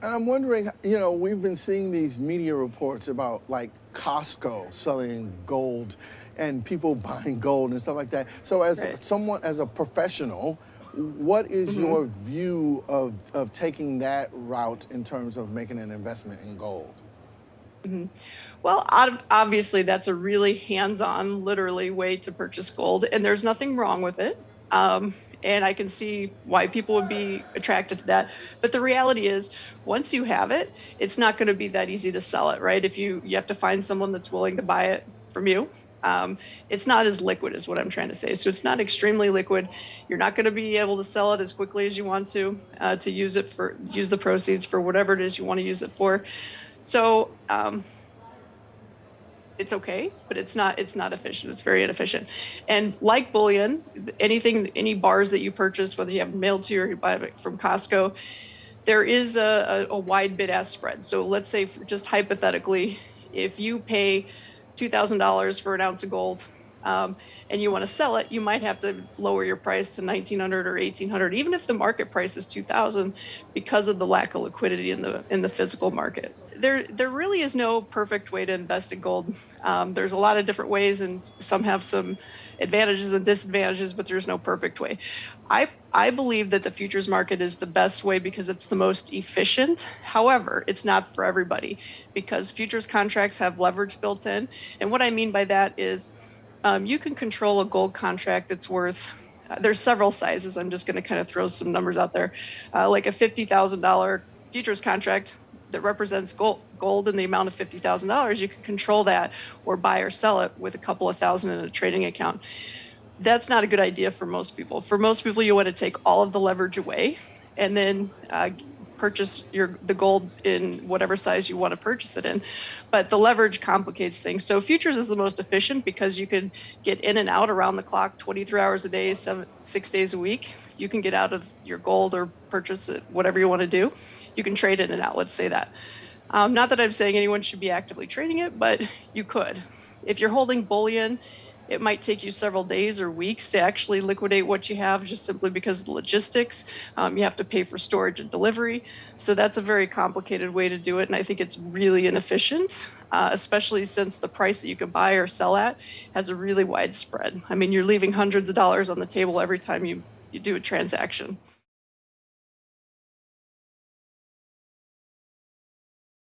And I'm wondering, you know, we've been seeing these media reports about like Costco selling gold and people buying gold and stuff like that. So as Right. someone, as a professional, what is hmm your view of taking that route in terms of making an investment in gold? hmm Well, obviously, that's a really hands-on, literally way to purchase gold, and there's nothing wrong with it. And I can see why people would be attracted to that. But the reality is, once you have it, it's not going to be that easy to sell it, right? If you have to find someone that's willing to buy it from you. It's not as liquid as what I'm trying to say. So it's not extremely liquid. You're not going to be able to sell it as quickly as you want to use the proceeds for whatever it is you want to use it for. So it's okay, but it's not efficient. It's very inefficient. And like bullion, any bars that you purchase, whether you have mailed to you or you buy it from Costco, there is a wide bid ask spread. So let's say, just hypothetically, if you pay $2,000 for an ounce of gold, um, and you want to sell it, you might have to lower your price to 1,900 or 1,800, even if the market price is 2,000, because of the lack of liquidity in the physical market. There really is no perfect way to invest in gold. There's a lot of different ways, and some have some advantages and disadvantages, but there's no perfect way. I believe that the futures market is the best way because it's the most efficient. However, it's not for everybody because futures contracts have leverage built in. And what I mean by that is you can control a gold contract that's worth, there's several sizes. I'm just going to kind of throw some numbers out there. Like a $50,000 futures contract that represents gold in the amount of $50,000, you can control that or buy or sell it with a couple of thousand in a trading account. That's not a good idea for most people. For most people, you want to take all of the leverage away and then purchase the gold in whatever size you want to purchase it in. But the leverage complicates things. So futures is the most efficient because you can get in and out around the clock, 23 hours a day, 6 days a week. You can get out of your gold or purchase it, whatever you want to do. You can trade in and out, let's say that. Not that I'm saying anyone should be actively trading it, but you could. If you're holding bullion, it might take you several days or weeks to actually liquidate what you have just simply because of the logistics. You have to pay for storage and delivery. So that's a very complicated way to do it. And I think it's really inefficient, especially since the price that you can buy or sell at has a really wide spread. I mean, you're leaving hundreds of dollars on the table every time you do a transaction.